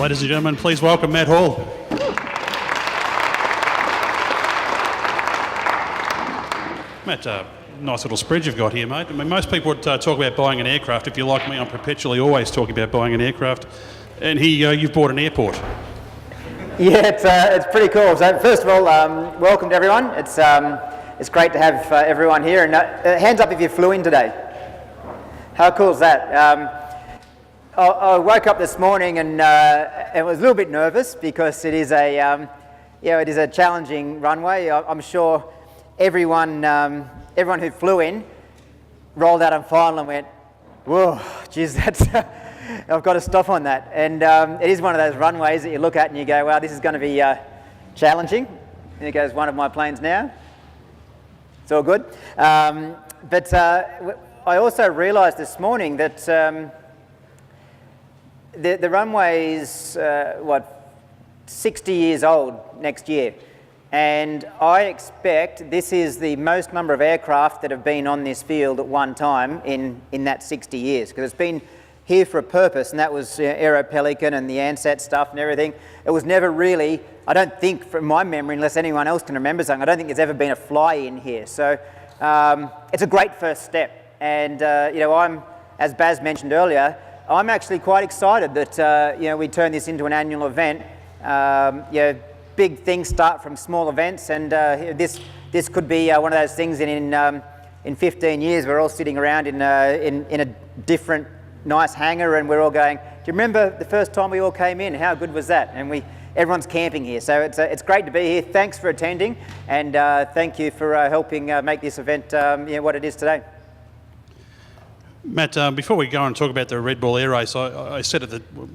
Ladies and gentlemen, please welcome Matt Hall. Matt, nice little spread you've got here, mate. I mean, most people would talk about buying an aircraft. If you're like me, I'm perpetually always talking about buying an aircraft. And here you've bought an airport. Yeah, it's pretty cool. So first of all, welcome to everyone. It's great to have everyone here. And hands up if you flew in today. How cool is that? I woke up this morning and was a little bit nervous because it is a challenging runway. I'm sure everyone who flew in rolled out on final and went, "Whoa, geez, that's I've got to stop on that." And it is one of those runways that you look at and you go, "Wow, this is going to be challenging." And here goes one of my planes now. It's all good. But I also realised this morning that the runway's 60 years old next year, and I expect this is the most number of aircraft that have been on this field at one time in that 60 years, because it's been here for a purpose, and that was Aero Pelican and the Ansett stuff and everything. It was never really, I don't think from my memory, unless anyone else can remember something, I don't think there's ever been a fly-in here. So it's a great first step, and I'm, as Baz mentioned earlier, I'm actually quite excited that we turn this into an annual event. Big things start from small events, and this could be one of those things. In 15 years, we're all sitting around in a different nice hangar, and we're all going, "Do you remember the first time we all came in? How good was that?" And everyone's camping here, so it's great to be here. Thanks for attending, and thank you for helping make this event what it is today. Matt, before we go and talk about the Red Bull Air Race, I said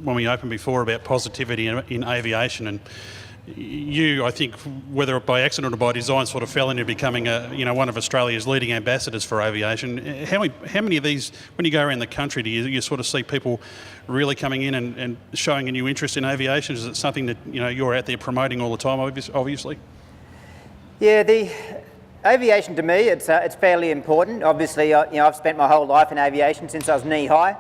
when we opened before about positivity in aviation, and you, I think, whether by accident or by design, sort of fell into becoming one of Australia's leading ambassadors for aviation. How many of these, when you go around the country, do you sort of see people really coming in and showing a new interest in aviation? Is it something that you're out there promoting all the time, obviously? Yeah, the aviation to me, it's fairly important. Obviously, I've spent my whole life in aviation since I was knee high,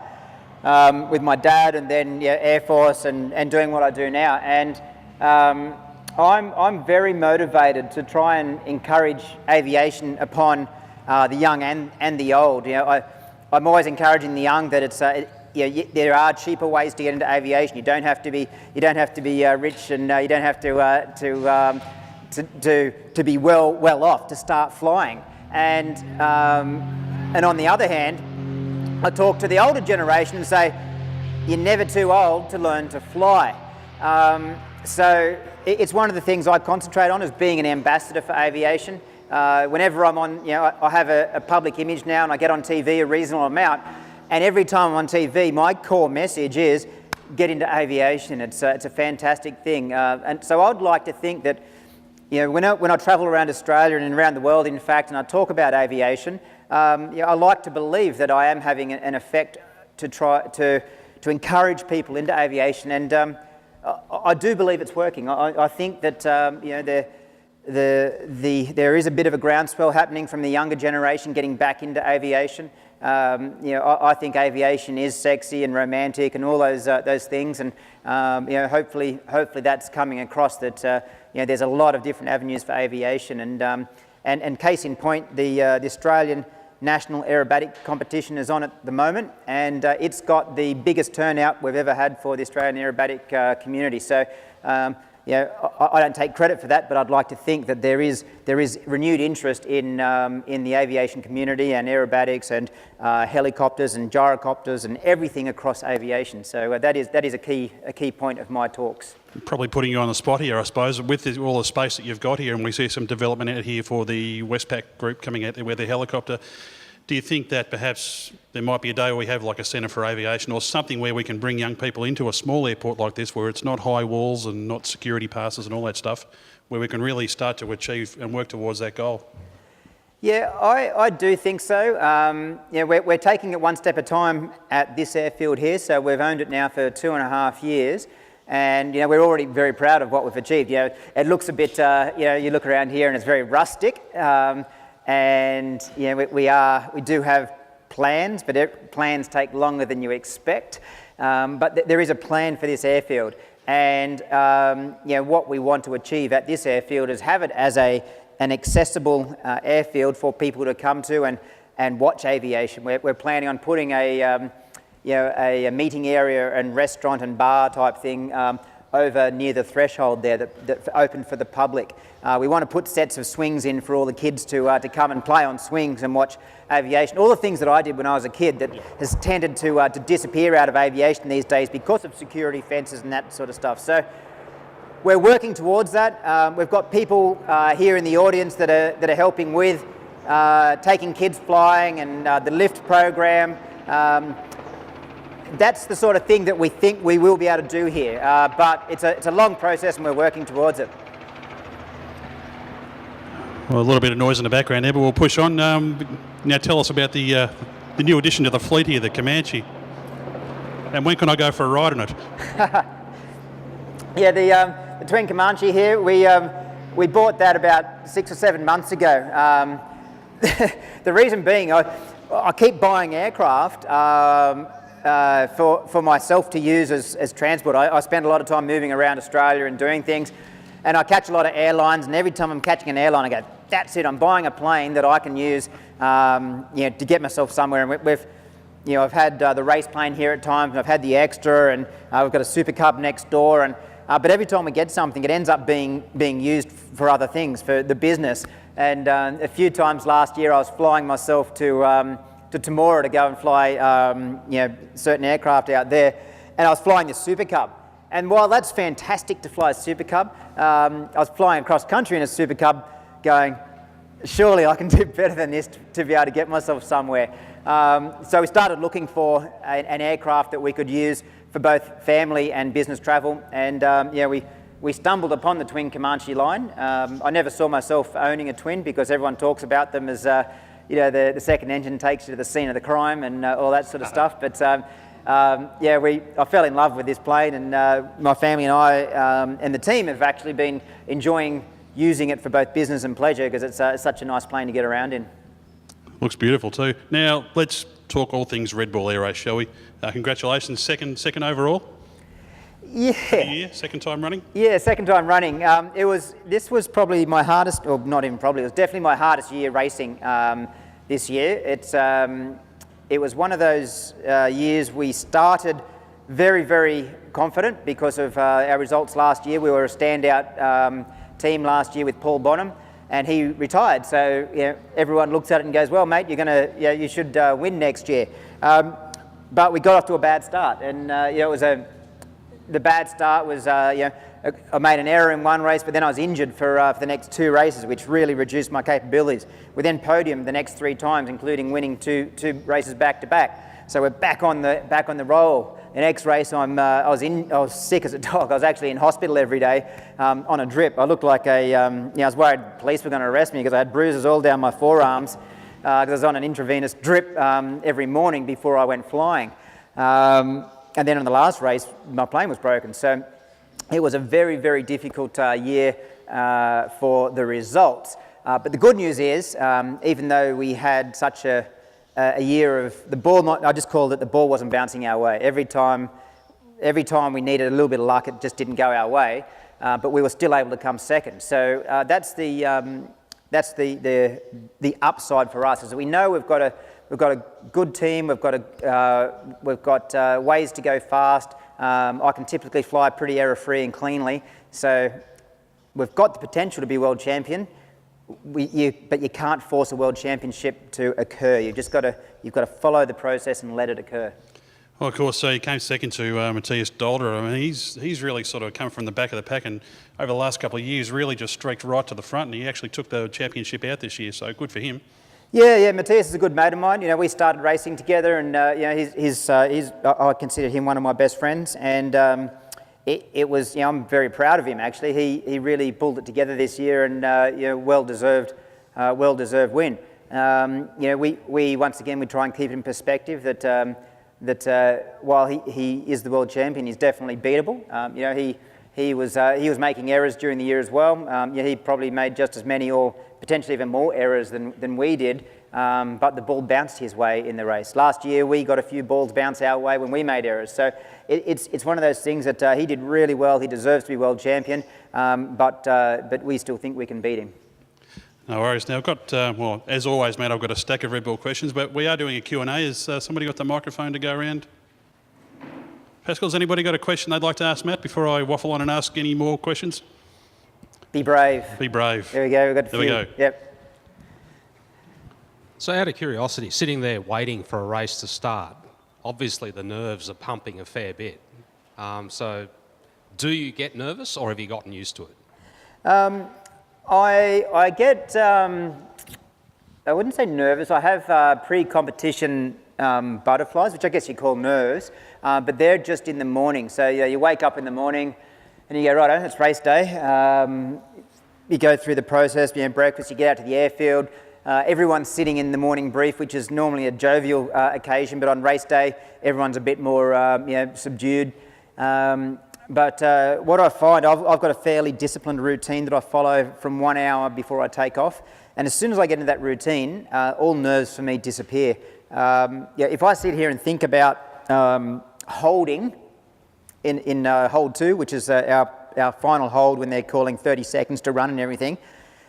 with my dad, and then Air Force, and doing what I do now. And I'm very motivated to try and encourage aviation upon the young and the old. I'm always encouraging the young that it's there are cheaper ways to get into aviation. You don't have to be rich, and you don't have to be well off to start flying. And on the other hand, I talk to the older generation and say, you're never too old to learn to fly. So it's one of the things I concentrate on, is being an ambassador for aviation. Whenever I'm on, I have a public image now, and I get on TV a reasonable amount, and every time I'm on TV, my core message is get into aviation. It's a fantastic thing, and so I'd like to think that when I travel around Australia and around the world, in fact, and I talk about aviation, I like to believe that I am having an effect to try to encourage people into aviation, and I do believe it's working. I think that there is a bit of a groundswell happening from the younger generation getting back into aviation. I think aviation is sexy and romantic and all those things, and hopefully that's coming across, that there's a lot of different avenues for aviation, and case in point, the Australian National Aerobatic Competition is on at the moment, and it's got the biggest turnout we've ever had for the Australian aerobatic community. So I don't take credit for that, but I'd like to think that there is renewed interest in the aviation community, and aerobatics, and helicopters and gyrocopters and everything across aviation. So that is a key point of my talks. Probably putting you on the spot here, I suppose, with all the space that you've got here, and we see some development out here for the Westpac group coming out there with their helicopter. Do you think that perhaps there might be a day where we have like a centre for aviation, or something where we can bring young people into a small airport like this, where it's not high walls and not security passes and all that stuff, where we can really start to achieve and work towards that goal? Yeah, I do think so. We're taking it one step at a time at this airfield here, so we've owned it now for 2.5 years. And we're already very proud of what we've achieved. It looks a bit, you look around here and it's very rustic, and we do have plans, but plans take longer than you expect. But there is a plan for this airfield, And what we want to achieve at this airfield is have it as an accessible airfield for people to come to and watch aviation. We're planning on putting a meeting area and restaurant and bar type thing over near the threshold there that's open for the public. We want to put sets of swings in for all the kids to come and play on swings and watch aviation. All the things that I did when I was a kid that has tended to disappear out of aviation these days because of security fences and that sort of stuff. So we're working towards that. We've got people here in the audience that are helping with taking kids flying and the lift program. That's the sort of thing that we think we will be able to do here, but it's a long process and we're working towards it. Well, a little bit of noise in the background there, but we'll push on. Now tell us about the new addition to the fleet here, the Comanche. And when can I go for a ride on it? Yeah, the twin Comanche here, we bought that about 6 or 7 months ago. The reason being, I keep buying aircraft for myself to use as transport. I spend a lot of time moving around Australia and doing things, and I catch a lot of airlines, and every time I'm catching an airline I go, that's it, I'm buying a plane that I can use to get myself somewhere. And I've had the race plane here at times, and I've had the extra, and we've got a Super Cub next door, and but every time we get something it ends up being used for other things, for the business. And a few times last year I was flying myself to Temora to go and fly certain aircraft out there, and I was flying the Super Cub. And while that's fantastic to fly a Super Cub, I was flying across country in a Super Cub going, surely I can do better than this to be able to get myself somewhere. So we started looking for an aircraft that we could use for both family and business travel, and we stumbled upon the twin Comanche line. I never saw myself owning a twin because everyone talks about them as the second engine takes you to the scene of the crime and all that sort of stuff. But I fell in love with this plane, and my family and I and the team have actually been enjoying using it for both business and pleasure because it's such a nice plane to get around in. Looks beautiful too. Now let's talk all things Red Bull Air Race, shall we? Congratulations, second overall. Yeah. Second time running? Yeah, second time running. This was probably my hardest, or not even probably, it was definitely my hardest year racing this year. It was one of those years we started very, very confident because of our results last year. We were a standout team last year with Paul Bonham, and he retired. So everyone looks at it and goes, well, mate, you should win next year. But we got off to a bad start, and the bad start was, I made an error in one race, but then I was injured for the next 2 races, which really reduced my capabilities. We then podiumed the next 3 times, including winning two races back to back. So we're back on the roll. The next race, I was sick as a dog. I was actually in hospital every day on a drip. I looked like I was worried police were going to arrest me because I had bruises all down my forearms because I was on an intravenous drip every morning before I went flying. And then in the last race, my plane was broken. So it was a very, very difficult year for the results. But the good news is, even though we had such a year of the ball, I just called it the ball wasn't bouncing our way. Every time we needed a little bit of luck, it just didn't go our way. But we were still able to come second. So that's the upside for us, is that we know we've got a good team. We've got ways to go fast. I can typically fly pretty error-free and cleanly. So we've got the potential to be world champion. But you can't force a world championship to occur. You've got to follow the process and let it occur. Well, of course, so he came second to Matthias Dolder. I mean, he's really sort of come from the back of the pack, and over the last couple of years, really just streaked right to the front. And he actually took the championship out this year. So good for him. Yeah, Matthias is a good mate of mine. We started racing together, and I consider him one of my best friends. And it was, I'm very proud of him actually. He really pulled it together this year, and well deserved win. We once again we try and keep it in perspective that while he is the world champion, he's definitely beatable. He was making errors during the year as well. He probably made just as many or potentially even more errors than we did. but the ball bounced his way in the race. Last year, we got a few balls bounce our way when we made errors. So it's one of those things that he did really well. He deserves to be world champion, but we still think we can beat him. No worries. Now, I've got, well, as always, Matt, I've got a stack of Red Bull questions, but we are doing a Q&A. Has somebody got the microphone to go around? Pascal, has anybody got a question they'd like to ask Matt before I waffle on and ask any more questions? Be brave. Be brave. There we go. We've got a few. There we go. Yep. So out of curiosity, sitting there waiting for a race to start, obviously the nerves are pumping a fair bit. So do you get nervous or have you gotten used to it? I get, I wouldn't say nervous. I have pre-competition butterflies, which I guess you call nerves, but they're just in the morning. So you wake up in the morning and you go, right, it's race day. You go through the process, breakfast, you get out to the airfield. Everyone's sitting in the morning brief, which is normally a jovial occasion, but on race day, everyone's a bit more subdued. But what I find, I've got a fairly disciplined routine that I follow from 1 hour before I take off. And as soon as I get into that routine, all nerves for me disappear. If I sit here and think about holding in hold 2, which is our final hold when they're calling 30 seconds to run and everything,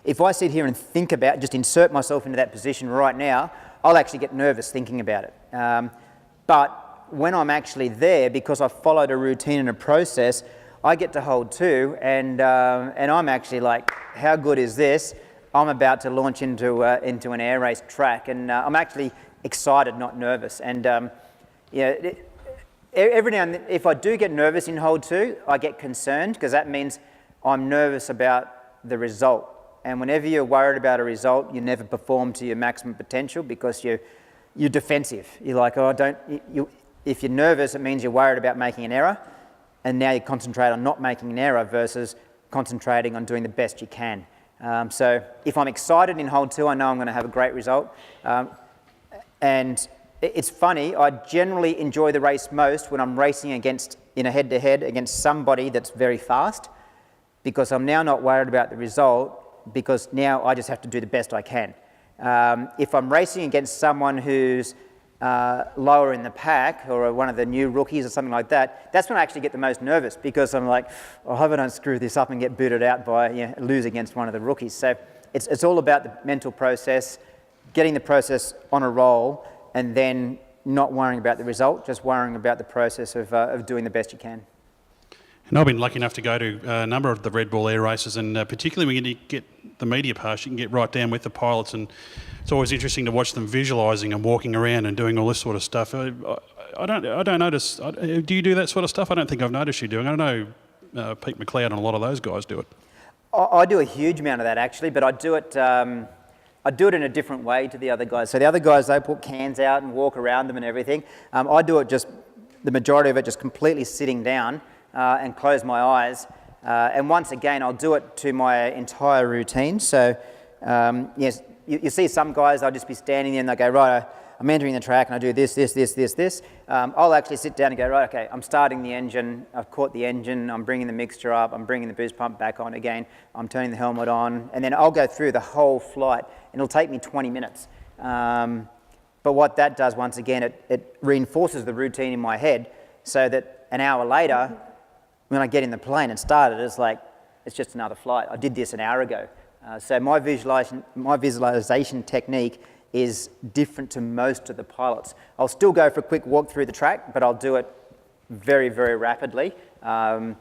if I sit here and think about, just insert myself into that position right now, I'll actually get nervous thinking about it. But when I'm actually there, because I've followed a routine and a process, I get to hold 2, and I'm actually like, how good is this? I'm about to launch into an air race track, and I'm actually excited, not nervous. And every now and then, if I do get nervous in hold 2, I get concerned, because that means I'm nervous about the result. And whenever you're worried about a result, you never perform to your maximum potential because you're defensive. You're like, oh, if you're nervous, it means you're worried about making an error, and now you concentrate on not making an error versus concentrating on doing the best you can. So if I'm excited in hold 2, I know I'm going to have a great result. And it's funny, I generally enjoy the race most when I'm racing in a head-to-head against somebody that's very fast, because I'm now not worried about the result, because now I just have to do the best I can. If I'm racing against someone who's lower in the pack, or one of the new rookies or something like that, that's when I actually get the most nervous, because I'm like, I hope I don't screw this up and get booted out by lose against one of the rookies. So it's all about the mental process, getting the process on a roll, and then not worrying about the result, just worrying about the process of doing the best you can. And I've been lucky enough to go to a number of the Red Bull air races, and particularly when you get the media pass, you can get right down with the pilots, and it's always interesting to watch them visualising and walking around and doing all this sort of stuff. I don't notice. Do you do that sort of stuff? I don't think I've noticed you doing. I know Pete McLeod and a lot of those guys do it. I do a huge amount of that actually, but I do it in a different way to the other guys. So the other guys, they put cans out and walk around them and everything. I do it just, the majority of it, just completely sitting down and close my eyes. And once again, I'll do it to my entire routine. So yes, you see some guys, I'll just be standing there and they go, right, I'm entering the track and I do this. I'll actually sit down and go, right, okay, I'm starting the engine, I've caught the engine, I'm bringing the mixture up, I'm bringing the boost pump back on again, I'm turning the helmet on, and then I'll go through the whole flight, and it'll take me 20 minutes. But what that does, once again, it reinforces the routine in my head, so that an hour later, when I get in the plane and start it, it's like, it's just another flight. I did this an hour ago. So my visualization technique is different to most of the pilots. I'll still go for a quick walk through the track, but I'll do it very, very rapidly. I'll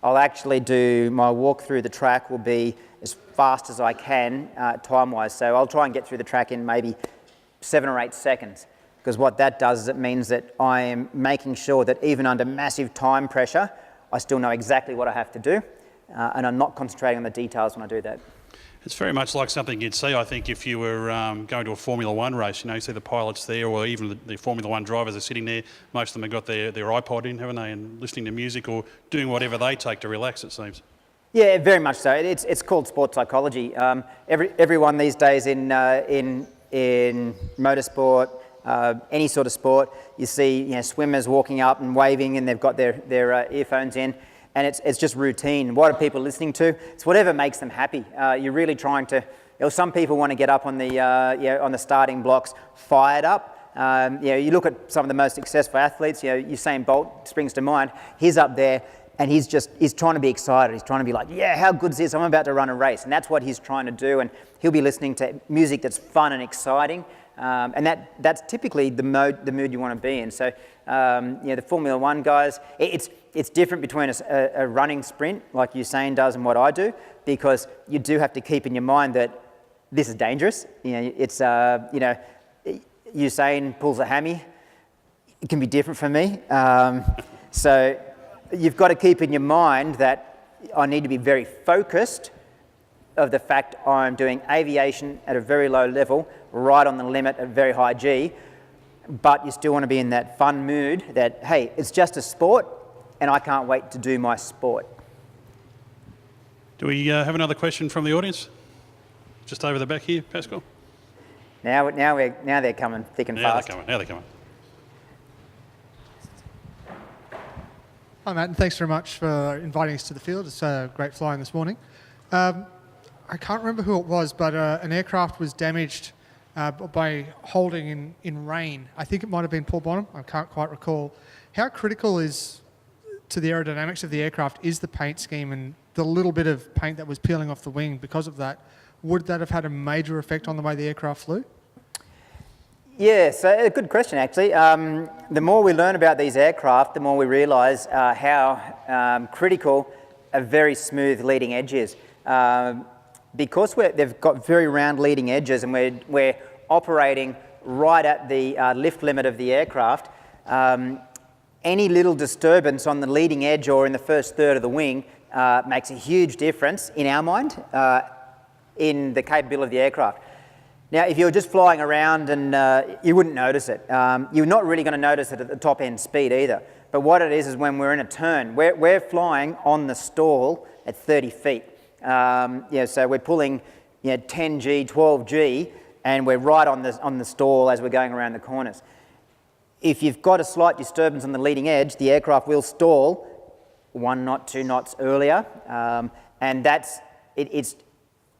actually do, my walk through the track will be as fast as I can time-wise. So I'll try and get through the track in maybe 7 or 8 seconds. Because what that does is it means that I am making sure that even under massive time pressure, I still know exactly what I have to do, and I'm not concentrating on the details when I do that. It's very much like something you'd see, I think, if you were going to a Formula One race. You see the pilots there, or even the Formula One drivers are sitting there. Most of them have got their iPod in, haven't they, and listening to music or doing whatever they take to relax, it seems. Yeah, very much so. It's called sports psychology. Everyone these days in motorsport, any sort of sport, you see swimmers walking up and waving, and they've got their earphones in. And it's just routine. What are people listening to? It's whatever makes them happy. You're really trying to, some people want to get up on the on the starting blocks fired up. You look at some of the most successful athletes. Usain Bolt springs to mind. He's up there and he's trying to be excited. He's trying to be like, yeah, how good is this? I'm about to run a race, and that's what he's trying to do. And he'll be listening to music that's fun and exciting. And that's typically the mood you want to be in. So the Formula One guys, it's different between a running sprint like Usain does and what I do, because you do have to keep in your mind that this is dangerous. Usain pulls a hammy. It can be different for me. So you've got to keep in your mind that I need to be very focused of the fact I'm doing aviation at a very low level, right on the limit at very high G, but you still want to be in that fun mood that, hey, it's just a sport and I can't wait to do my sport. Do we have another question from the audience? Just over the back here, Pascal. Now they're coming thick and fast. Now they're coming. Hi Matt, and thanks very much for inviting us to the field. It's great flying this morning. I can't remember who it was, but an aircraft was damaged by holding in rain. I think it might have been Paul Bonham. I can't quite recall. How critical is to the aerodynamics of the aircraft is the paint scheme, and the little bit of paint that was peeling off the wing because of that? Would that have had a major effect on the way the aircraft flew? Yeah, so a good question actually. The more we learn about these aircraft, the more we realise how critical a very smooth leading edge is. Because they've got very round leading edges and we're operating right at the lift limit of the aircraft, any little disturbance on the leading edge or in the first third of the wing makes a huge difference in our mind in the capability of the aircraft. Now, if you're just flying around and you wouldn't notice it, you're not really going to notice it at the top end speed either. But what it is when we're in a turn, we're flying on the stall at 30 feet. So we're pulling 10G, 12G, and we're right on the stall as we're going around the corners. If you've got a slight disturbance on the leading edge, the aircraft will stall 1 knot, 2 knots earlier, and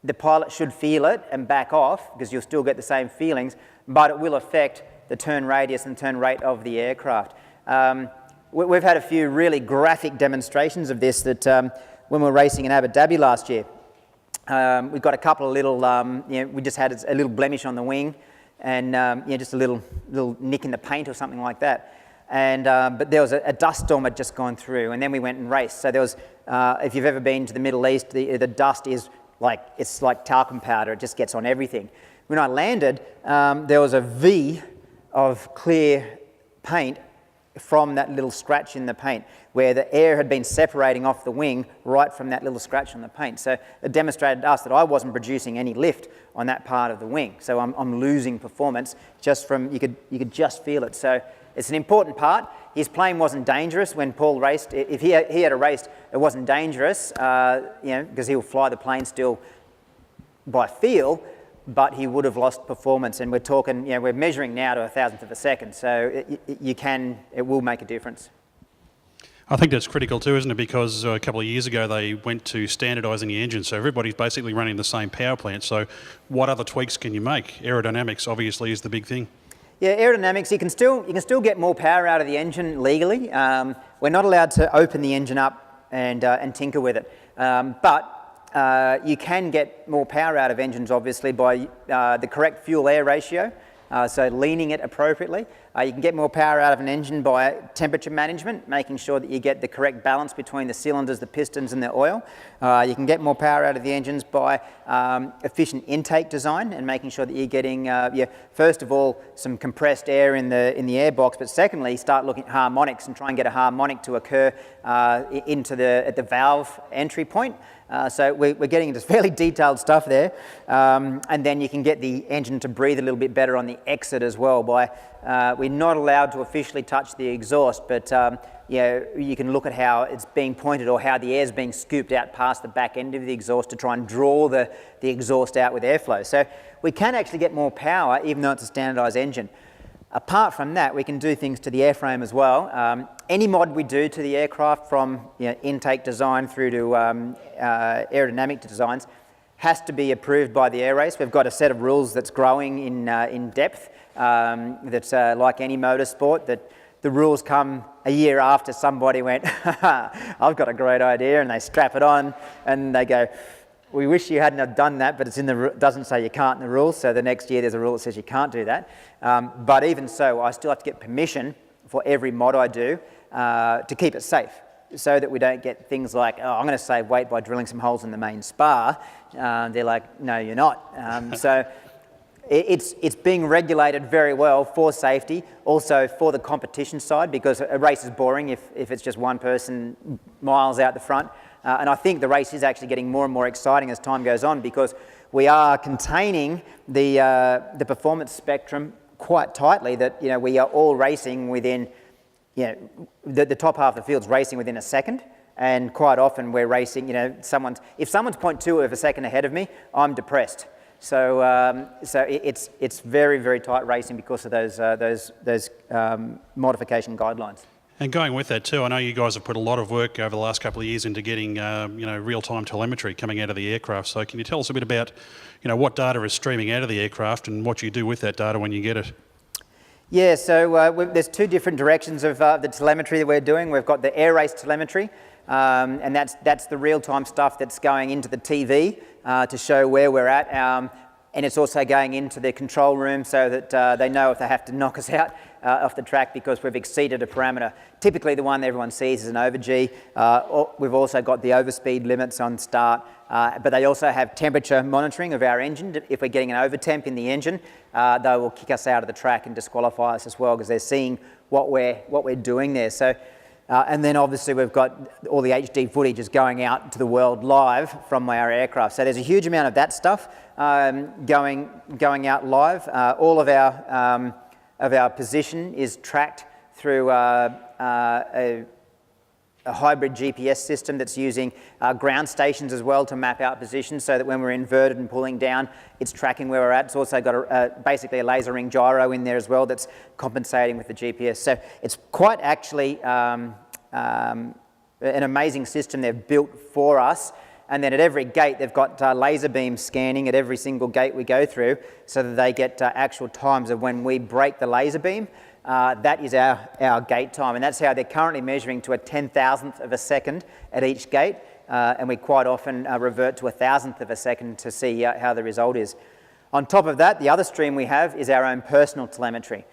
the pilot should feel it and back off because you'll still get the same feelings, but it will affect the turn radius and turn rate of the aircraft. We've had a few really graphic demonstrations of this that when we were racing in Abu Dhabi last year. We've got a couple of little, we just had a little blemish on the wing and just a little nick in the paint or something like that. And but there was a dust storm had just gone through, and then we went and raced. So there was, if you've ever been to the Middle East, the dust is it's like talcum powder. It just gets on everything. When I landed, there was a V of clear paint from that little scratch in the paint, where the air had been separating off the wing right from that little scratch on the paint. So it demonstrated to us that I wasn't producing any lift on that part of the wing. So I'm losing performance just from, you could just feel it. So it's an important part. His plane wasn't dangerous when Paul raced. If he had a race, it wasn't dangerous, because he'll fly the plane still by feel, but he would have lost performance. And we're talking, we're measuring now to 1,000th of a second. So it will make a difference. I think that's critical too, isn't it? Because a couple of years ago they went to standardising the engine, so everybody's basically running the same power plant. So what other tweaks can you make? Aerodynamics obviously is the big thing. Yeah, aerodynamics, you can still get more power out of the engine legally. We're not allowed to open the engine up and tinker with it. But you can get more power out of engines, obviously, by the correct fuel-air ratio, so leaning it appropriately. You can get more power out of an engine by temperature management, making sure that you get the correct balance between the cylinders, the pistons and the oil. You can get more power out of the engines by efficient intake design and making sure that you're getting, first of all, some compressed air in the airbox, but secondly, start looking at harmonics and try and get a harmonic to occur at the valve entry point. So we're getting into fairly detailed stuff there, and then you can get the engine to breathe a little bit better on the exit as well. We're not allowed to officially touch the exhaust, but you can look at how it's being pointed or how the air's being scooped out past the back end of the exhaust to try and draw the exhaust out with airflow. So we can actually get more power even though it's a standardised engine. Apart from that, we can do things to the airframe as well. Any mod we do to the aircraft, from intake design through to aerodynamic designs, has to be approved by the air race. We've got a set of rules that's growing in depth, that's like any motorsport, that the rules come a year after somebody went, I've got a great idea, and they strap it on and they go, we wish you hadn't have done that, but it's in the doesn't say you can't in the rules, so the next year there's a rule that says you can't do that. But even so, I still have to get permission for every mod I do to keep it safe, so that we don't get things like, oh, I'm going to save weight by drilling some holes in the main spar. They're like, no, you're not. So it's being regulated very well for safety, also for the competition side, because a race is boring if it's just one person miles out the front. And I think the race is actually getting more and more exciting as time goes on, because we are containing the performance spectrum quite tightly, that we are all racing within, the top half of the field's racing within a second, and quite often we're racing, if someone's 0.2 of a second ahead of me, I'm depressed. So it's very, very tight racing because of those modification guidelines. And going with that too, I know you guys have put a lot of work over the last couple of years into getting real-time telemetry coming out of the aircraft. So can you tell us a bit about what data is streaming out of the aircraft and what you do with that data when you get it? Yeah, so there's two different directions of the telemetry that we're doing. We've got the air race telemetry, and that's the real-time stuff that's going into the TV to show where we're at. And it's also going into the control room so that they know if they have to knock us out off the track because we've exceeded a parameter. Typically the one that everyone sees is an over-G. We've also got the overspeed limits on start, but they also have temperature monitoring of our engine. If we're getting an over-temp in the engine, they will kick us out of the track and disqualify us as well, because they're seeing what we're doing there. So, and then obviously we've got all the HD footage is going out to the world live from our aircraft. So there's a huge amount of that stuff going out live. All of our position is tracked through a hybrid GPS system that's using ground stations as well to map out position, so that when we're inverted and pulling down, it's tracking where we're at. It's also got basically a laser ring gyro in there as well that's compensating with the GPS. So it's quite actually an amazing system they've built for us. And then at every gate, they've got laser beam scanning at every single gate we go through, so that they get actual times of when we break the laser beam. That is our gate time, and that's how they're currently measuring to a 10,000th of a second at each gate, and we quite often revert to a 1,000th of a second to see how the result is. On top of that, the other stream we have is our own personal telemetry.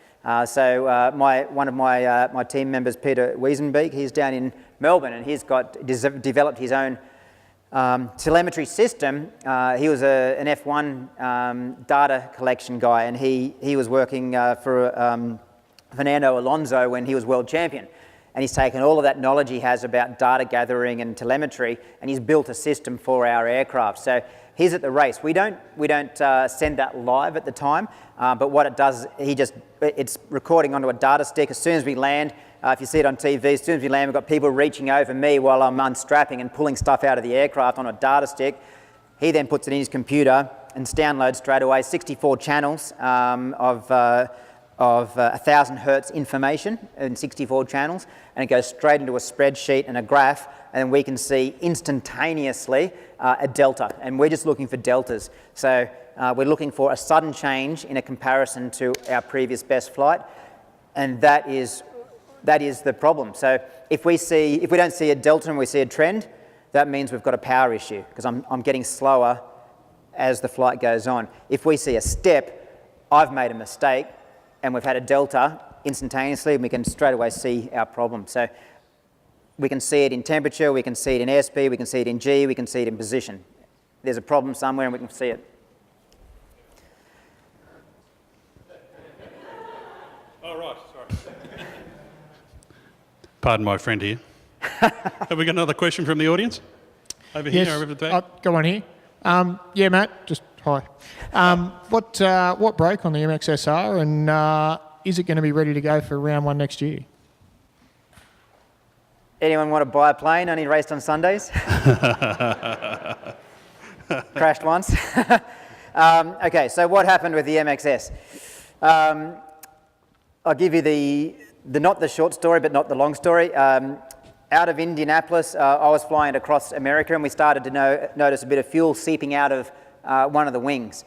So one of my team members, Peter Wiesenbeek, he's down in Melbourne, and he's developed his own telemetry system. He was an F1 data collection guy, and he was working for Fernando Alonso when he was world champion. And he's taken all of that knowledge he has about data gathering and telemetry, and he's built a system for our aircraft. So he's at the race. We don't send that live at the time, but what it does, it's recording onto a data stick. As soon as we land, if you see it on TV, as soon as we land, we've got people reaching over me while I'm unstrapping and pulling stuff out of the aircraft on a data stick. He then puts it in his computer and downloads straight away 64 channels of 1,000 hertz information in 64 channels, and it goes straight into a spreadsheet and a graph, and we can see instantaneously a delta, and we're just looking for deltas. So we're looking for a sudden change in a comparison to our previous best flight, and that is the problem. So if we don't see a delta and we see a trend, that means we've got a power issue, because I'm getting slower as the flight goes on. If we see a step, I've made a mistake, and we've had a delta instantaneously, and we can straight away see our problem. So we can see it in temperature, we can see it in airspeed, we can see it in G, we can see it in position. There's a problem somewhere and we can see it. Oh, right, sorry. Pardon my friend here. Have we got another question from the audience? Over here, Yes, over the back? go on here. Yeah, Matt, just hi. What broke on the MXSR, and is it going to be ready to go for round one next year? Anyone want to buy a plane only raced on Sundays? Crashed once. Okay, so what happened with the MXS? I'll give you not the short story, but not the long story. Out of Indianapolis, I was flying across America, and we started to notice a bit of fuel seeping out of one of the wings.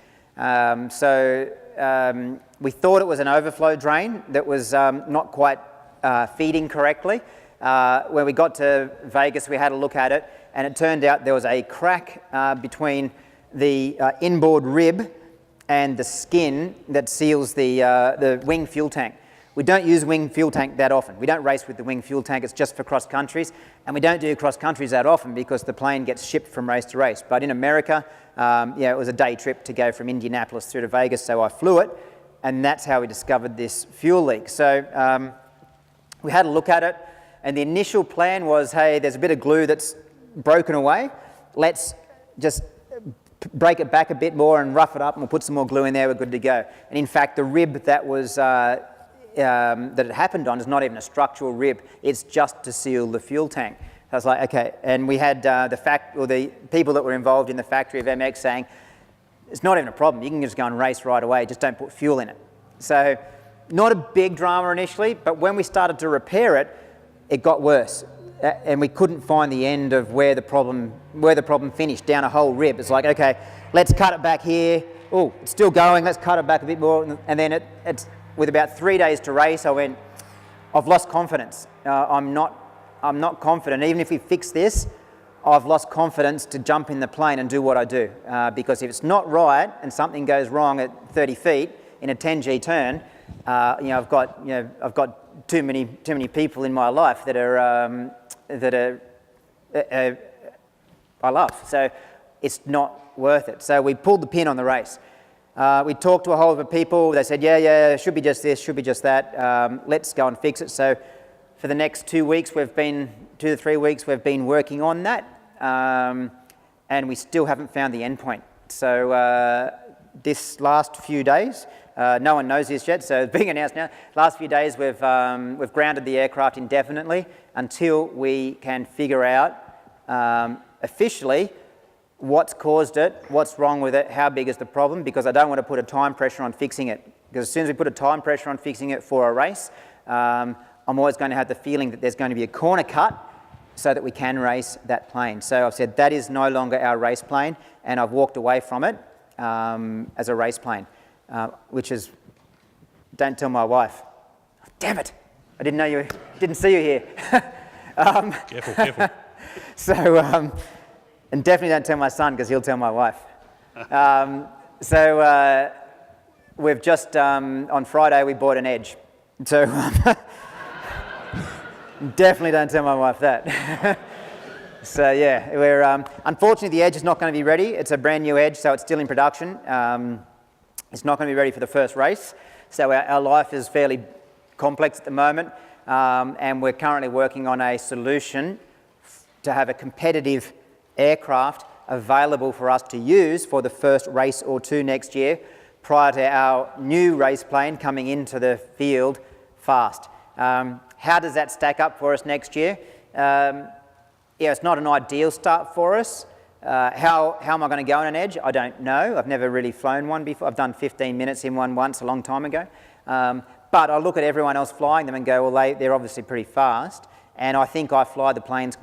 We thought it was an overflow drain that was not quite feeding correctly. When we got to Vegas, we had a look at it, and it turned out there was a crack between the inboard rib and the skin that seals the wing fuel tank. We don't use wing fuel tank that often. We don't race with the wing fuel tank, it's just for cross countries. And we don't do cross countries that often because the plane gets shipped from race to race. But in America, it was a day trip to go from Indianapolis through to Vegas, so I flew it. And that's how we discovered this fuel leak. So we had a look at it, and the initial plan was, hey, there's a bit of glue that's broken away. Let's just break it back a bit more and rough it up, and we'll put some more glue in there, we're good to go. And in fact, the rib that was that it happened on is not even a structural rib, it's just to seal the fuel tank. So I was like, okay, and we had the people that were involved in the factory of MX saying, it's not even a problem, you can just go and race right away, just don't put fuel in it. So not a big drama initially, but when we started to repair it, it got worse. And we couldn't find the end of where the problem finished, down a whole rib. It's like, okay, let's cut it back here. Oh, it's still going, let's cut it back a bit more. And then it's with about 3 days to race, I went, I've lost confidence. I'm not confident. Even if we fix this, I've lost confidence to jump in the plane and do what I do. Because if it's not right and something goes wrong at 30 feet in a 10G turn, I've got too many people in my life that I love. So it's not worth it. So we pulled the pin on the race. We talked to a whole lot of people. They said, yeah, should be just this, should be just that. Let's go and fix it. So for the next 2 to 3 weeks, we've been working on that. And we still haven't found the endpoint. So this last few days, no one knows this yet, so it's being announced now. Last few days, we've grounded the aircraft indefinitely until we can figure out officially what's caused it, what's wrong with it, how big is the problem, because I don't want to put a time pressure on fixing it. Because as soon as we put a time pressure on fixing it for a race, I'm always going to have the feeling that there's going to be a corner cut so that we can race that plane. So I've said that is no longer our race plane, and I've walked away from it as a race plane, which is, don't tell my wife. Oh, damn it, I didn't see you here. Careful. So, and definitely don't tell my son because he'll tell my wife. We've just, on Friday, we bought an Edge. So definitely don't tell my wife that. So yeah, we're, unfortunately the Edge is not going to be ready. It's a brand new Edge, so it's still in production. It's not going to be ready for the first race. So our life is fairly complex at the moment, and we're currently working on a solution to have a competitive aircraft available for us to use for the first race or two next year, prior to our new race plane coming into the field fast. How does that stack up for us next year? It's not an ideal start for us. How am I going to go on an Edge? I don't know. I've never really flown one before. I've done 15 minutes in one once a long time ago. But I look at everyone else flying them and go, well, they're obviously pretty fast. And I think I fly the planes,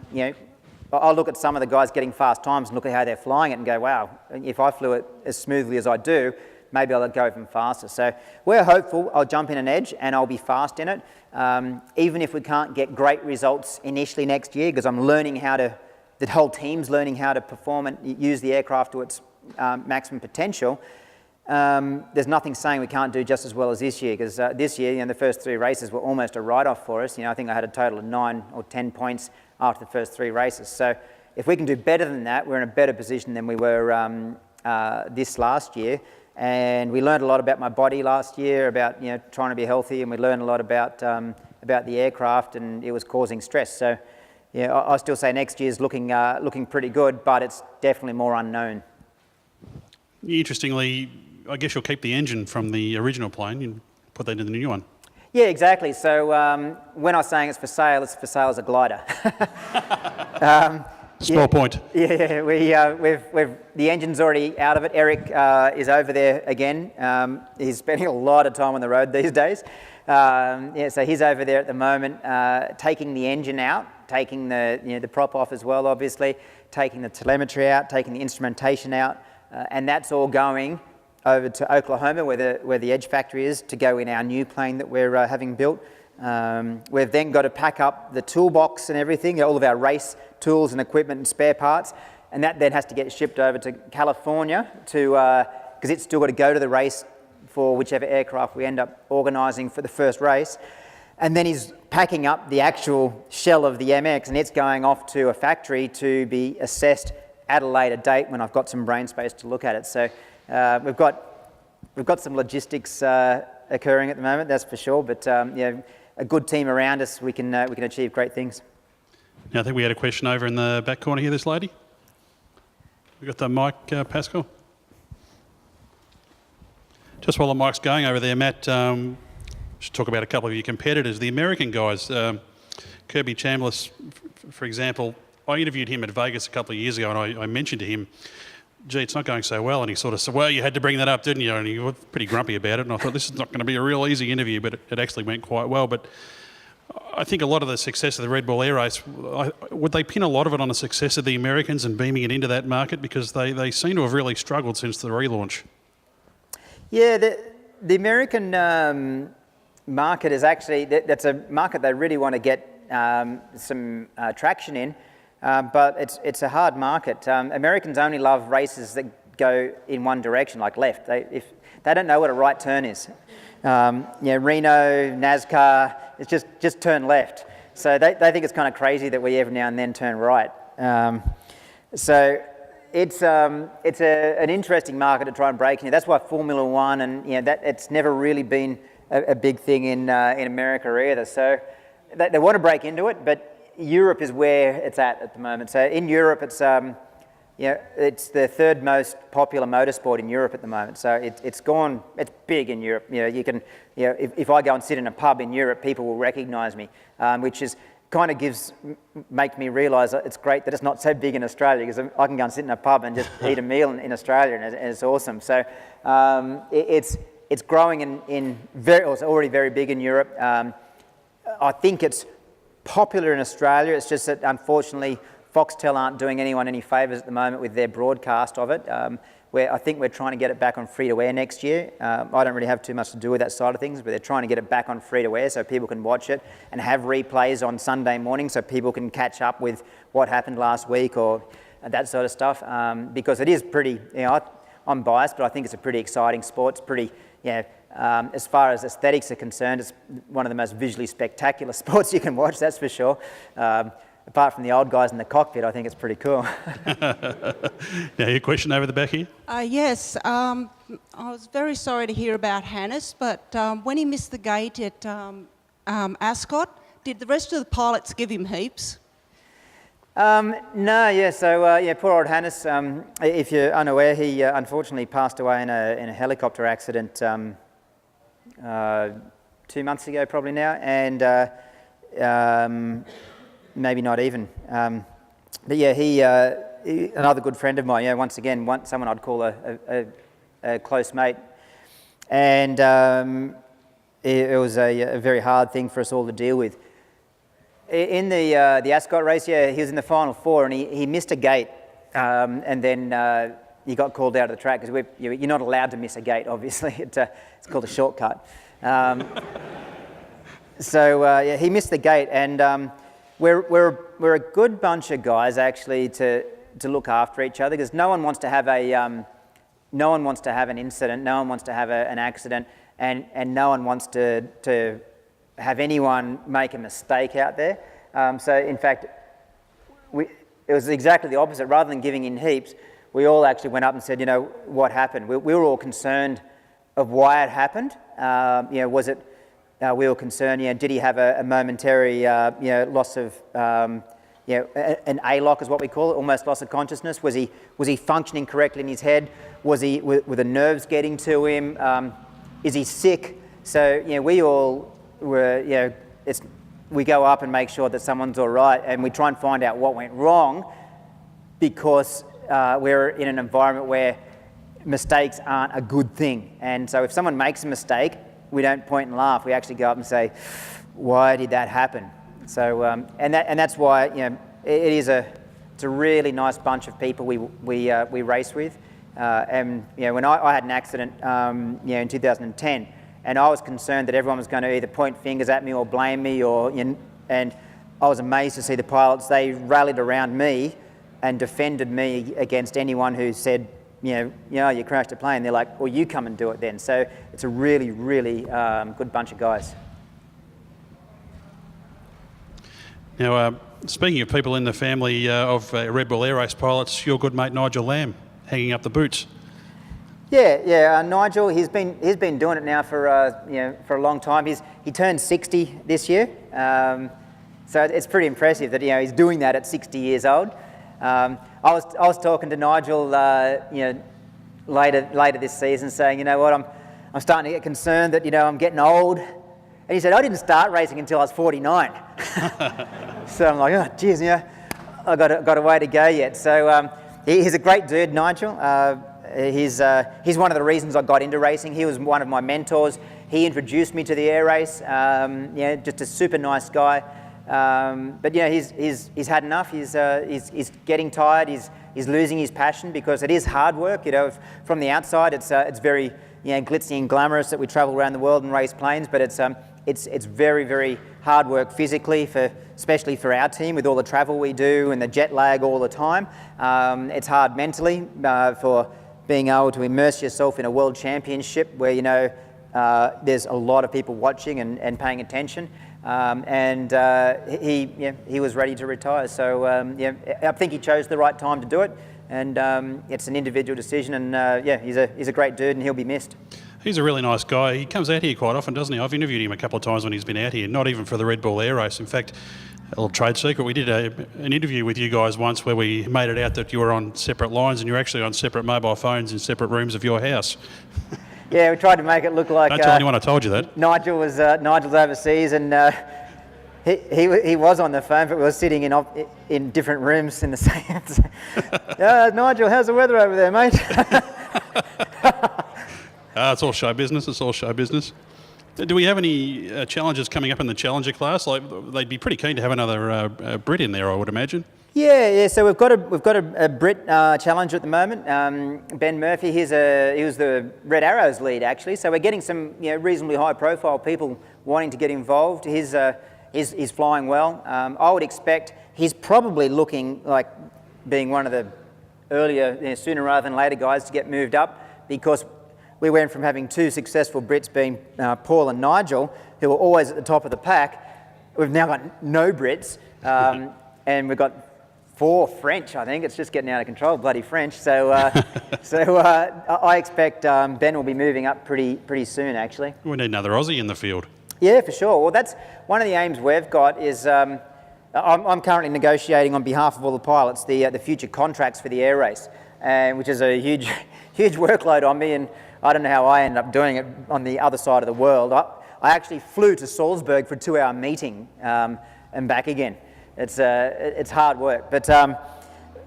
I'll look at some of the guys getting fast times and look at how they're flying it and go, wow, if I flew it as smoothly as I do, maybe I'll go even faster. So we're hopeful I'll jump in an Edge and I'll be fast in it. Even if we can't get great results initially next year, because I'm learning the whole team's learning how to perform and use the aircraft to its maximum potential. There's nothing saying we can't do just as well as this year, because this year, the first three races were almost a write-off for us. I think I had a total of 9 or 10 points after the first three races. So if we can do better than that, we're in a better position than we were this last year. And we learned a lot about my body last year, about trying to be healthy, and we learned a lot about the aircraft, and it was causing stress. So yeah, I still say next year's looking pretty good, but it's definitely more unknown. Interestingly, I guess you'll keep the engine from the original plane and put that into the new one. Yeah, exactly. So when I was saying it's for sale as a glider. Small point. Yeah, the engine's already out of it. Eric is over there again. He's spending a lot of time on the road these days. So he's over there at the moment, taking the engine out, taking the prop off as well, obviously, taking the telemetry out, taking the instrumentation out, and that's all going over to Oklahoma, where the Edge factory is, to go in our new plane that we're having built. We've then got to pack up the toolbox and everything, all of our race tools and equipment and spare parts, and that then has to get shipped over to California because it's still got to go to the race for whichever aircraft we end up organising for the first race. And then he's packing up the actual shell of the MX, and it's going off to a factory to be assessed at a later date when I've got some brain space to look at it. So we've got some logistics occurring at the moment, that's for sure. But a good team around us, we can achieve great things. Now, I think we had a question over in the back corner here. This lady. We got the mic, Pascal. Just while the mic's going over there, Matt. Should talk about a couple of your competitors, the American guys. Kirby Chambliss, for example, I interviewed him at Vegas a couple of years ago, and I mentioned to him, gee, it's not going so well. And he sort of said, well, you had to bring that up, didn't you? And he was pretty grumpy about it. And I thought, this is not going to be a real easy interview, but it actually went quite well. But I think a lot of the success of the Red Bull Air Race, would they pin a lot of it on the success of the Americans and beaming it into that market? Because they seem to have really struggled since the relaunch. Yeah, the American market is actually, that's a market they really want to get some traction in, but it's a hard market. Americans only love races that go in one direction, like left. If they don't know what a right turn is. Reno, NASCAR, it's just turn left. So they think it's kind of crazy that we every now and then turn right. So it's an interesting market to try and break into. That's why Formula One and it's never really been a big thing in America either. So they want to break into it, but Europe is where it's at the moment. So in Europe, it's it's the third most popular motorsport in Europe at the moment. So it's big in Europe. If I go and sit in a pub in Europe, people will recognise me, which is kind of make me realise it's great that it's not so big in Australia, because I can go and sit in a pub and just eat a meal in Australia, and it's awesome. So it's growing it's already very big in Europe. I think it's popular in Australia. It's just that unfortunately Foxtel aren't doing anyone any favours at the moment with their broadcast of it. Where I think we're trying to get it back on free-to-air next year. I don't really have too much to do with that side of things, but they're trying to get it back on free-to-air so people can watch it and have replays on Sunday morning so people can catch up with what happened last week or that sort of stuff. Because it is pretty, I'm biased, but I think it's a pretty exciting sport. It's pretty, as far as aesthetics are concerned, it's one of the most visually spectacular sports you can watch, that's for sure. Apart from the old guys in the cockpit, I think it's pretty cool. Now, your question over the back here? Yes. I was very sorry to hear about Hannes, but when he missed the gate at Ascot, did the rest of the pilots give him heaps? No, so poor old Hannes, if you're unaware, he unfortunately passed away in a helicopter accident 2 months ago probably now, and maybe not even. But yeah, he another good friend of mine, once again, someone I'd call a close mate. And it was a very hard thing for us all to deal with. In the Ascot race, he was in the final four and he missed a gate, and then he got called out of the track because you're not allowed to miss a gate, obviously. It's called a shortcut. So he missed the gate, and we're a good bunch of guys actually to look after each other, because no one wants to have an incident, no one wants to have an accident, and no one wants to have anyone make a mistake out there. So in fact, it was exactly the opposite. Rather than giving in heaps, we all actually went up and said, what happened? We were all concerned of why it happened. Was it? We were concerned. Did he have a momentary, loss of, an A-lock is what we call it, almost loss of consciousness? Was he functioning correctly in his head? Were the nerves getting to him? Is he sick? So we all were, we go up and make sure that someone's all right, and we try and find out what went wrong, because we're in an environment where mistakes aren't a good thing. And so if someone makes a mistake, we don't point and laugh. We actually go up and say, why did that happen? So, and that's why, it's a really nice bunch of people we race with. And when I had an accident in 2010, and I was concerned that everyone was going to either point fingers at me or blame me, and I was amazed to see the pilots. They rallied around me and defended me against anyone who said, you crashed a plane. They're like, well, you come and do it then. So it's a really, really good bunch of guys. Now, speaking of people in the family of Red Bull Air Race pilots, your good mate Nigel Lamb hanging up the boots. Yeah. Nigel, he's been doing it now for a long time. He turned 60 this year, so it's pretty impressive that he's doing that at 60 years old. I was talking to Nigel later this season, saying, you know what, I'm starting to get concerned that I'm getting old. And he said, I didn't start racing until I was 49. So I'm like, oh geez, I got a way to go yet. So he's a great dude, Nigel. He's one of the reasons I got into racing. He was one of my mentors. He introduced me to the air race. Just a super nice guy. But he's had enough. He's getting tired. He's losing his passion because it is hard work. From the outside, it's very glitzy and glamorous that we travel around the world and race planes. But it's very, very hard work physically, especially for our team with all the travel we do and the jet lag all the time. It's hard mentally for being able to immerse yourself in a world championship where there's a lot of people watching and paying attention. He was ready to retire. So I think he chose the right time to do it, and it's an individual decision. And he's a great dude, and he'll be missed. He's a really nice guy. He comes out here quite often, doesn't he? I've interviewed him a couple of times when he's been out here, not even for the Red Bull Air Race. In fact, a little trade secret, we did an interview with you guys once where we made it out that you were on separate lines and you're actually on separate mobile phones in separate rooms of your house. Yeah, we tried to make it look like... Don't tell anyone I told you that. Nigel's overseas, and he was on the phone, but we were sitting in different rooms in the same... Nigel, how's the weather over there, mate? It's all show business. It's all show business. Do we have any challenges coming up in the Challenger class? Like, they'd be pretty keen to have another Brit in there, I would imagine. Yeah. So we've got a Brit challenger at the moment. Ben Murphy. He was the Red Arrows lead actually. So we're getting some reasonably high-profile people wanting to get involved. He's flying well. I would expect he's probably looking like being one of the earlier, sooner rather than later guys to get moved up, because we went from having two successful Brits being Paul and Nigel, who were always at the top of the pack. We've now got no Brits, and we've got 4 French, I think. It's just getting out of control, bloody French. So I expect Ben will be moving up pretty soon, actually. We need another Aussie in the field. Yeah, for sure. Well, that's one of the aims we've got is... I'm currently negotiating on behalf of all the pilots the future contracts for the air race, which is a huge workload on me, and I don't know how I end up doing it on the other side of the world. I actually flew to Salzburg for a 2-hour meeting and back again. It's hard work, but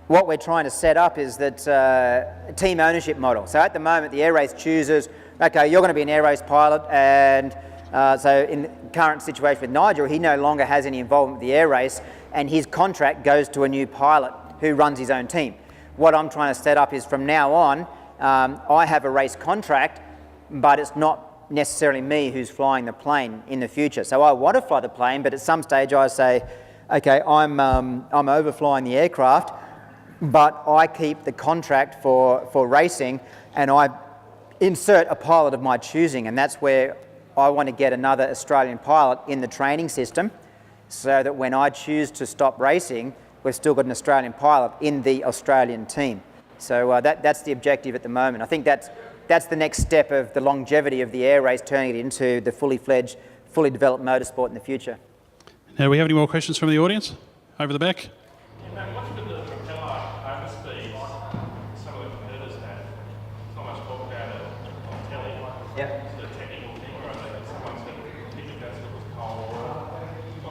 what we're trying to set up is that a team ownership model. So at the moment, the air race chooses, okay, you're going to be an air race pilot, and so in the current situation with Nigel, he no longer has any involvement with the air race, and his contract goes to a new pilot who runs his own team. What I'm trying to set up is from now on, I have a race contract, but it's not necessarily me who's flying the plane in the future. So I want to fly the plane, but at some stage I say, okay, I'm overflying the aircraft, but I keep the contract for racing, and I insert a pilot of my choosing, and that's where I want to get another Australian pilot in the training system, so that when I choose to stop racing, we've still got an Australian pilot in the Australian team. So that's the objective at the moment. I think that's the next step of the longevity of the air race, turning it into the fully fledged, fully developed motorsport in the future. Now, do we have any more questions from the audience? Over the back? What's with the propeller overspeed some of the competitors have? There's not much talk about it on telly. Yeah. It's a technical thing, or someone's going to think that's with coal water.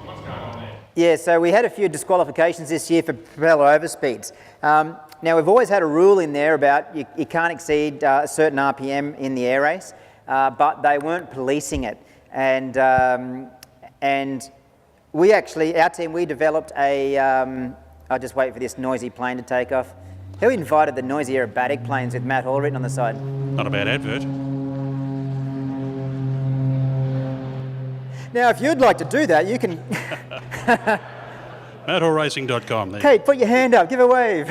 What's going on there? Yeah, so we had a few disqualifications this year for propeller overspeeds. Now, we've always had a rule in there about you can't exceed a certain RPM in the air race, but they weren't policing it. And we actually, our team, we developed a... I'll just wait for this noisy plane to take off. Who invited the noisy aerobatic planes with Matt Hall written on the side? Not a bad advert. Now, if you'd like to do that, you can... MattHallRacing.com. There. Kate, put your hand up, give a wave.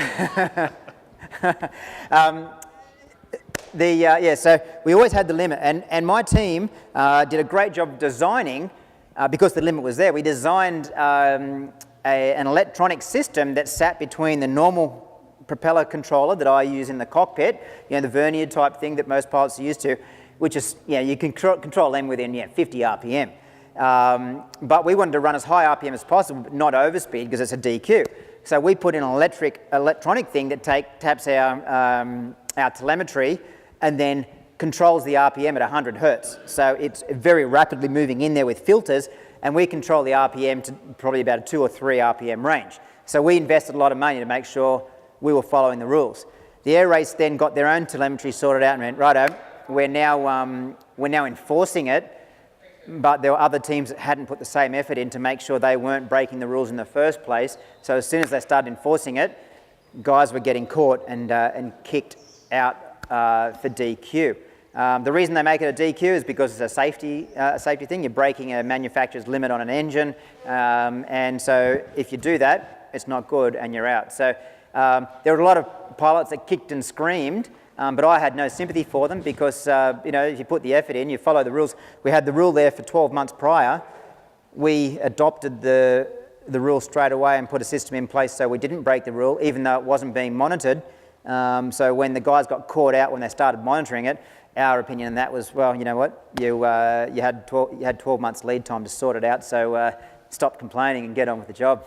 So we always had the limit, and my team did a great job designing, because the limit was there, we designed an electronic system that sat between the normal propeller controller that I use in the cockpit, the vernier type thing that most pilots are used to, which is, you can control them within 50 RPM. But we wanted to run as high RPM as possible, but not overspeed because it's a DQ. So we put in an electronic thing that taps our telemetry and then controls the RPM at 100 hertz. So it's very rapidly moving in there with filters, and we control the RPM to probably about a 2 or 3 RPM range. So we invested a lot of money to make sure we were following the rules. The air race then got their own telemetry sorted out and went, righto, we're now enforcing it, but there were other teams that hadn't put the same effort in to make sure they weren't breaking the rules in the first place. So as soon as they started enforcing it, guys were getting caught and kicked out for DQ. The reason they make it a DQ is because it's a safety thing. You're breaking a manufacturer's limit on an engine, and so if you do that, it's not good and you're out. So there were a lot of pilots that kicked and screamed, but I had no sympathy for them because if you put the effort in, you follow the rules. We had the rule there for 12 months prior. We adopted the rule straight away and put a system in place so we didn't break the rule, even though it wasn't being monitored. So when the guys got caught out when they started monitoring it, our opinion on that was, well, you know what, you had 12 months lead time to sort it out, so stop complaining and get on with the job.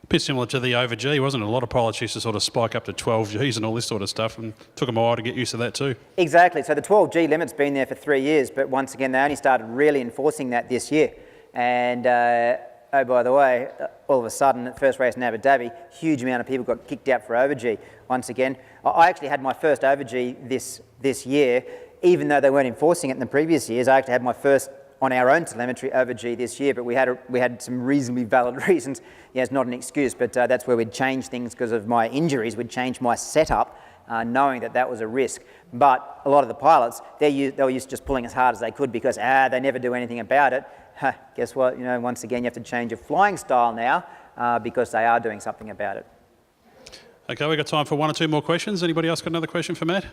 A bit similar to the over G, wasn't it? A lot of pilots used to sort of spike up to 12 Gs and all this sort of stuff, and took them a while to get used to that too. Exactly. So the 12 G limit's been there for 3 years, but once again, they only started really enforcing that this year. And oh, by the way, all of a sudden, at first race in Abu Dhabi, huge amount of people got kicked out for over G. Once again, I actually had my first over G this year, even though they weren't enforcing it in the previous years. I actually had my first on our own telemetry over G this year, but we had some reasonably valid reasons. Yeah, it's not an excuse, but that's where we'd change things because of my injuries. We'd change my setup, knowing that was a risk. But a lot of the pilots, they were used to just pulling as hard as they could because they never do anything about it. Guess what? Once again, you have to change your flying style now because they are doing something about it. Okay, we've got time for 1 or 2 more questions. Anybody else got another question for Matt?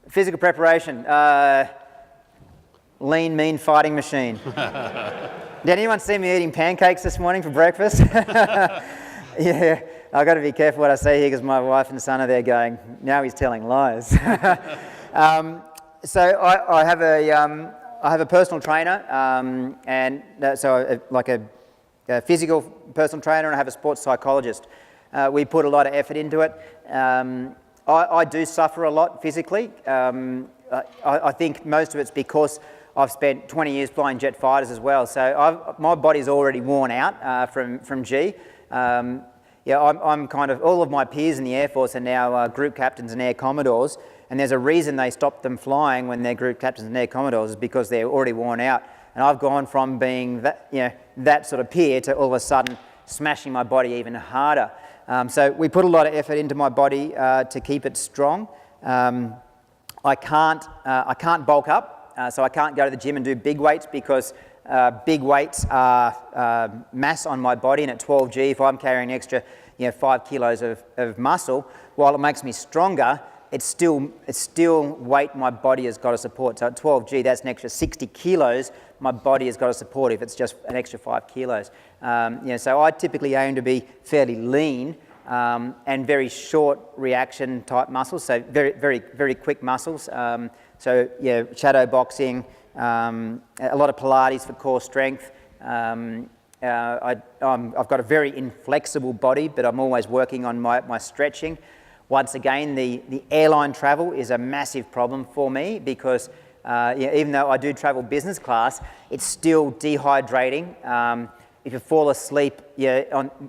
Physical preparation, lean, mean fighting machine. Did anyone see me eating pancakes this morning for breakfast? Yeah, I've got to be careful what I say here because my wife and son are there going, now he's telling lies. So I have a personal trainer, like a physical personal trainer, and I have a sports psychologist. We put a lot of effort into it. I do suffer a lot physically. I think most of it's because I've spent 20 years flying jet fighters as well. So my body's already worn out from G. I'm kind of, all of my peers in the Air Force are now group captains and air commodores, and there's a reason they stopped them flying when they're group captains and air commodores is because they're already worn out. And I've gone from being that sort of peer to all of a sudden smashing my body even harder. So we put a lot of effort into my body to keep it strong. I can't bulk up, so I can't go to the gym and do big weights because big weights are mass on my body, and at 12 G, if I'm carrying an extra 5 kilos of muscle, while it makes me stronger, it's still weight my body has got to support. So at 12 G, that's an extra 60 kilos my body has got to support if it's just an extra 5 kilos. So I typically aim to be fairly lean and very short reaction type muscles, so very, very, very quick muscles. Shadow boxing, a lot of Pilates for core strength. I've got a very inflexible body, but I'm always working on my stretching. Once again, the airline travel is a massive problem for me because even though I do travel business class, it's still dehydrating. If you fall asleep,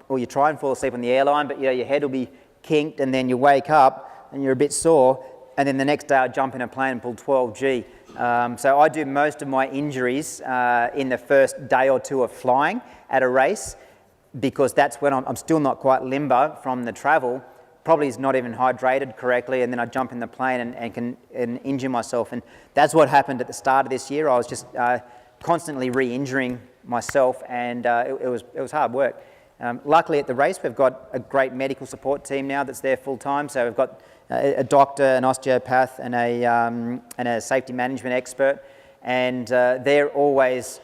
or you try and fall asleep on the airline, but your head will be kinked, and then you wake up and you're a bit sore, and then the next day I jump in a plane and pull 12 G. So I do most of my injuries in the first day or two of flying at a race. because that's when I'm still not quite limber from the travel, probably is not even hydrated correctly, and then I jump in the plane and can injure myself. And that's what happened at the start of this year. I was just constantly re-injuring myself, and it was hard work. Luckily at the race we've got a great medical support team now that's there full time. So we've got a doctor, an osteopath, and a safety management expert, and they're always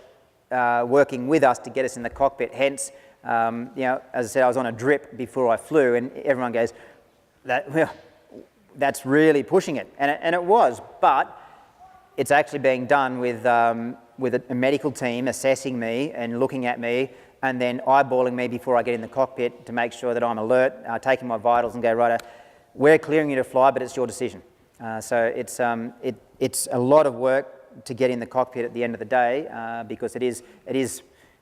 working with us to get us in the cockpit. Hence, you know, as I said, I was on a drip before I flew, and everyone goes, "That's really pushing it," and it was, but it's actually being done with a medical team assessing me and looking at me, and then eyeballing me before I get in the cockpit to make sure that I'm alert, taking my vitals and go, right, we're clearing you to fly, but it's your decision. So it's a lot of work to get in the cockpit at the end of the day, because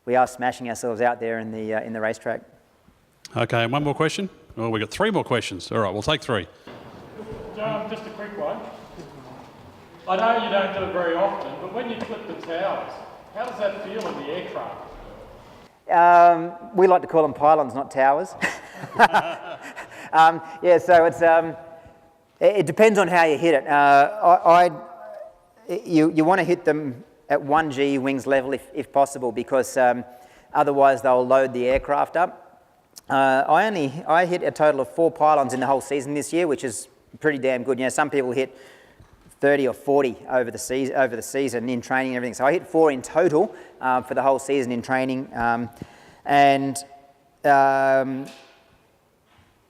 we are smashing ourselves out there in the racetrack. Okay, and one more question? Oh, we've got 3 more questions. All right, we'll take 3. Just a quick one. I know you don't do it very often, but when you clip the towers, how does that feel in the aircraft? We like to call them pylons, not towers. Yeah, so it depends on how you hit it. You want to hit them at 1G wings level if possible, because otherwise they'll load the aircraft up. I hit a total of 4 pylons in the whole season this year, which is pretty damn good. You know, some people hit 30 or 40 over the season in training and everything. So I hit 4 in total for the whole season in training, and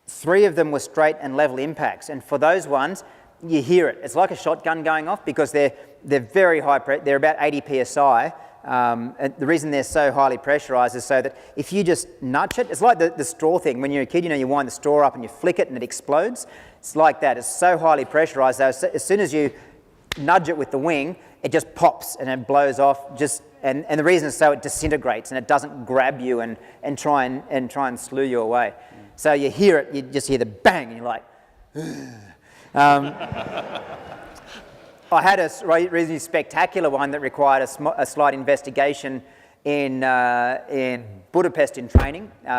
3 of them were straight and level impacts. And for those ones, you hear it. It's like a shotgun going off, because they're very high pressure. They're about 80 psi. And the reason they're so highly pressurised is so that if you just nudge it, it's like the straw thing. When you're a kid, you know, you wind the straw up and you flick it and it explodes. It's like that. It's so highly pressurised that as soon as you nudge it with the wing, it just pops and it blows off. And the reason is so it disintegrates and it doesn't grab you and try and slew you away. So you hear it, you just hear the bang, and you're like. I had a reasonably spectacular one that required a slight investigation in Budapest in training. They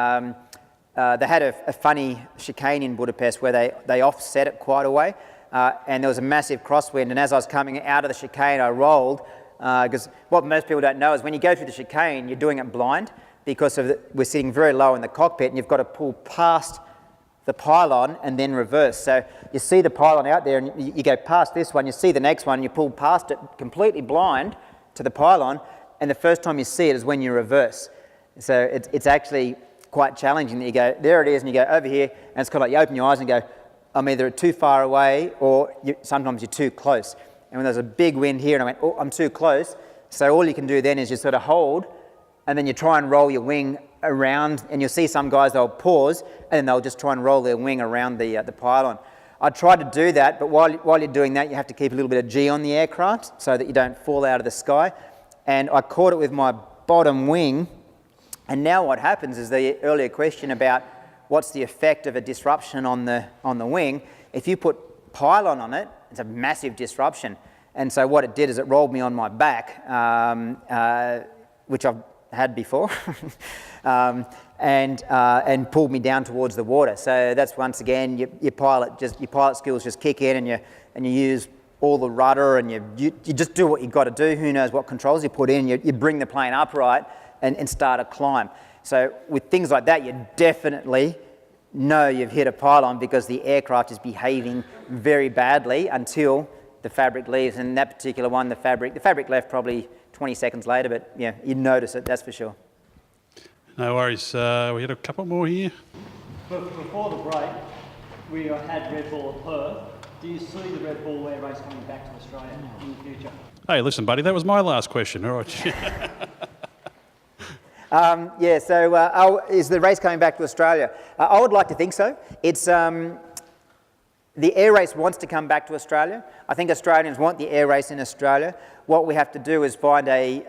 had a funny chicane in Budapest where they offset it quite a way, and there was a massive crosswind, and as I was coming out of the chicane I rolled, because what most people don't know is when you go through the chicane you're doing it blind, because we're sitting very low in the cockpit and you've got to pull past the pylon and then reverse. So you see the pylon out there and you go past this one, you see the next one, you pull past it completely blind to the pylon, and the first time you see it is when you reverse. So it's actually quite challenging that you go, there it is, and you go over here, and it's kind of like you open your eyes and go, I'm either too far away or sometimes you're too close. And when there's a big wind here and I went, oh, I'm too close, so all you can do then is you sort of hold, and then you try and roll your wing around, and you'll see some guys, they'll pause and then they'll just try and roll their wing around the pylon. I tried to do that, but while you're doing that you have to keep a little bit of G on the aircraft so that you don't fall out of the sky, and I caught it with my bottom wing. And now what happens is the earlier question about what's the effect of a disruption on the wing. If you put pylon on it, it's a massive disruption, and so what it did is it rolled me on my back, which I've had before, and pulled me down towards the water. So that's once again your pilot skills just kick in, and you use all the rudder, and you just do what you've got to do. Who knows what controls you put in? You bring the plane upright and start a climb. So with things like that, you definitely know you've hit a pylon, because the aircraft is behaving very badly until the fabric leaves. And that particular one, the fabric left probably 20 seconds later, but yeah, you'd notice it, that's for sure. No worries. We had a couple more here. Before the break, we had Red Bull at Perth. Do you see the Red Bull Air race coming back to Australia in the future? Hey, listen, buddy, that was my last question. All right. Yeah, so is the race coming back to Australia? I would like to think so. It's the air race wants to come back to Australia. I think Australians want the air race in Australia. What we have to do is find a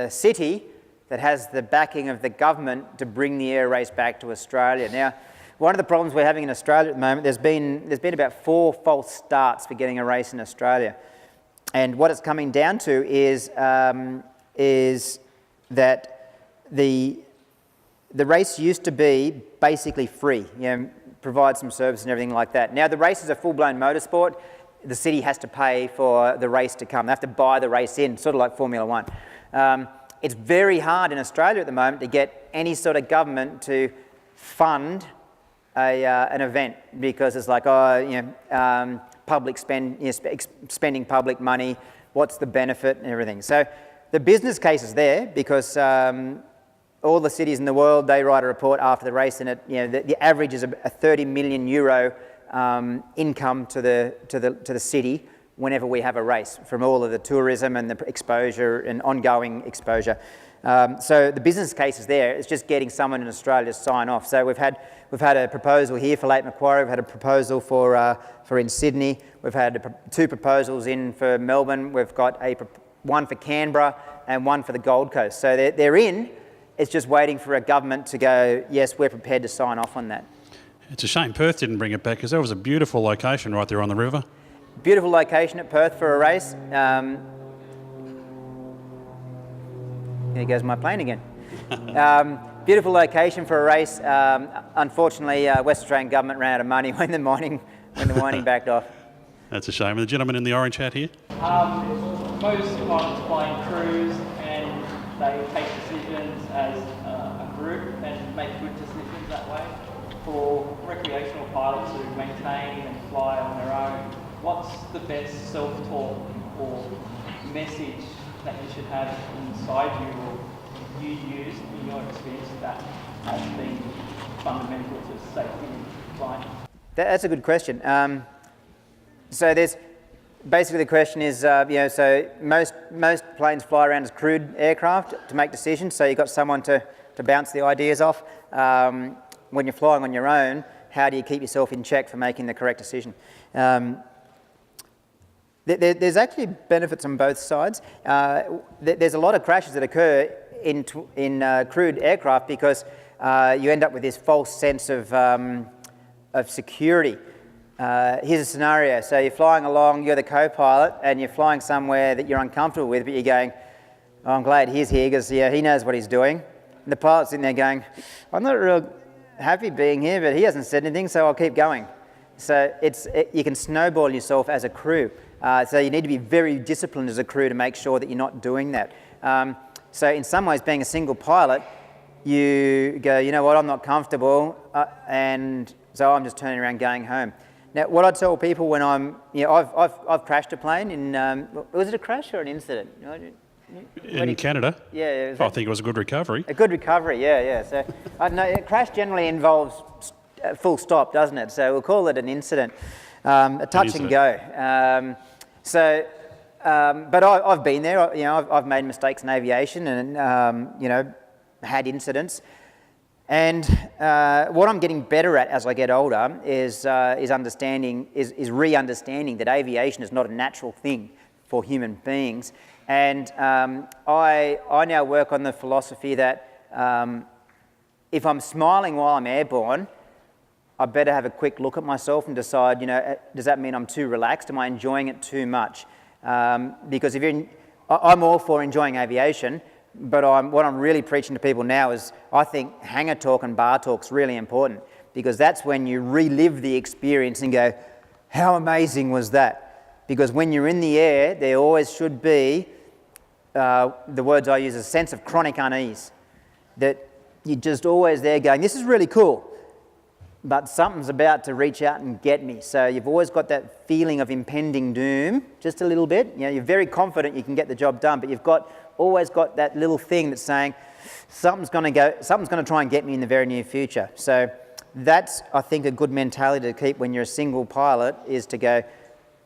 city that has the backing of the government to bring the air race back to Australia. Now, one of the problems we're having in Australia at the moment, there's been about 4 false starts for getting a race in Australia, and what it's coming down to is that the the race used to be basically free, provide some service and everything like that. Now the race is a full-blown motorsport. The city has to pay for the race to come. They have to buy the race in, sort of like Formula One. It's very hard in Australia at the moment to get any sort of government to fund an event, because it's like, public spending public money, what's the benefit and everything. So the business case is there, because all the cities in the world, they write a report after the race, and the average is a 30 million euro income to the city whenever we have a race, from all of the tourism and the exposure and ongoing exposure. So the business case is there. It's just getting someone in Australia to sign off. So we've had a proposal here for Lake Macquarie. We've had a proposal for in Sydney. We've had 2 proposals in for Melbourne. We've got one for Canberra and one for the Gold Coast. So they're in. It's just waiting for a government to go, yes, we're prepared to sign off on that. It's a shame Perth didn't bring it back, because that was a beautiful location right there on the river. Beautiful location at Perth for a race. There goes my plane again. Beautiful location for a race. Unfortunately, West Australian government ran out of money when the mining backed off. That's a shame. And the gentleman in the orange hat here? Most pilots flying crews, and they take decisions as a group and make good decisions that way. For recreational pilots who maintain and fly on their own, what's the best self-talk or message that you should have inside you, or you use in your experience, that has been fundamental to safety in flying? That's a good question. So there's basically, the question is, so most planes fly around as crewed aircraft to make decisions. So you've got someone to bounce the ideas off. When you're flying on your own, how do you keep yourself in check for making the correct decision? There's actually benefits on both sides. There's a lot of crashes that occur in crewed aircraft, because you end up with this false sense of security. Here's a scenario. So you're flying along, you're the co-pilot, and you're flying somewhere that you're uncomfortable with, but you're going, oh, I'm glad he's here, because he knows what he's doing. And the pilot's in there going, I'm not real happy being here, but he hasn't said anything, so I'll keep going. So you can snowball yourself as a crew. So you need to be very disciplined as a crew to make sure that you're not doing that. So in some ways, being a single pilot, you go, you know what, I'm not comfortable, and so I'm just turning around going home. Now, what I tell people when I've crashed a plane in, was it a crash or an incident? In Canada? Yeah. I think it was a good recovery. A good recovery, yeah. So, I don't know, a crash generally involves full stop, doesn't it? So we'll call it an incident, a touch and go. But I've been there. I've made mistakes in aviation, and had incidents. And what I'm getting better at as I get older is re-understanding that aviation is not a natural thing for human beings. And I now work on the philosophy that if I'm smiling while I'm airborne, I better have a quick look at myself and decide, does that mean I'm too relaxed? Am I enjoying it too much? Because I'm all for enjoying aviation, but what I'm really preaching to people now is, I think hangar talk and bar talk's really important, because that's when you relive the experience and go, how amazing was that? Because when you're in the air, there always should be, the words I use, a sense of chronic unease, that you're just always there going, this is really cool, but something's about to reach out and get me. So you've always got that feeling of impending doom, just a little bit. You're very confident you can get the job done, but you've always got that little thing that's saying, something's going to try and get me in the very near future. So that's, I think, a good mentality to keep when you're a single pilot, is to go,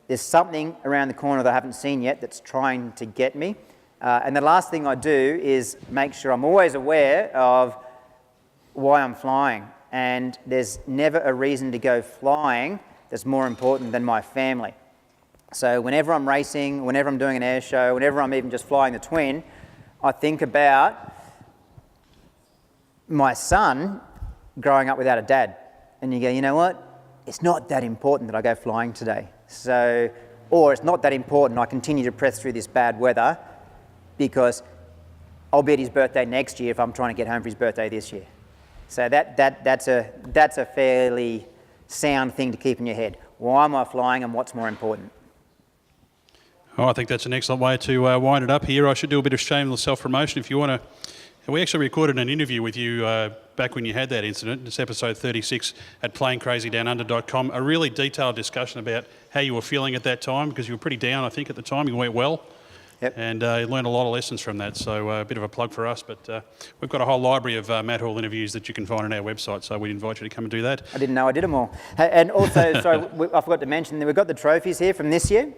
there's something around the corner that I haven't seen yet that's trying to get me. And the last thing I do is make sure I'm always aware of why I'm flying. And there's never a reason to go flying that's more important than my family. So whenever I'm racing, whenever I'm doing an air show, whenever I'm even just flying the twin, I think about my son growing up without a dad. And you go, you know what? It's not that important that I go flying today. Or it's not that important I continue to press through this bad weather, because I'll be at his birthday next year if I'm trying to get home for his birthday this year. So that's a fairly sound thing to keep in your head. Why am I flying and what's more important? Oh, I think that's an excellent way to wind it up here. I should do a bit of shameless self-promotion if you want to. We actually recorded an interview with you back when you had that incident. It's episode 36 at planecrazydownunder.com. A really detailed discussion about how you were feeling at that time, because you were pretty down, I think, at the time. You went well. Yep. And you learned a lot of lessons from that, so a bit of a plug for us. But we've got a whole library of Matt Hall interviews that you can find on our website, so we'd invite you to come and do that. I didn't know I did them all. And also, sorry, I forgot to mention that we've got the trophies here from this year.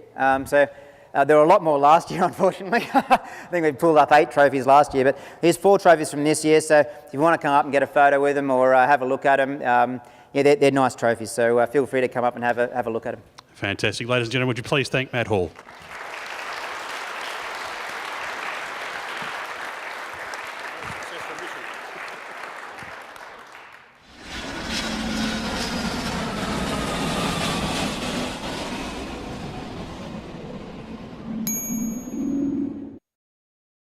There were a lot more last year, unfortunately. I think we pulled up 8 trophies last year, but here's 4 trophies from this year. So if you want to come up and get a photo with them or have a look at them, they're nice trophies. So feel free to come up and have a look at them. Fantastic. Ladies and gentlemen, would you please thank Matt Hall?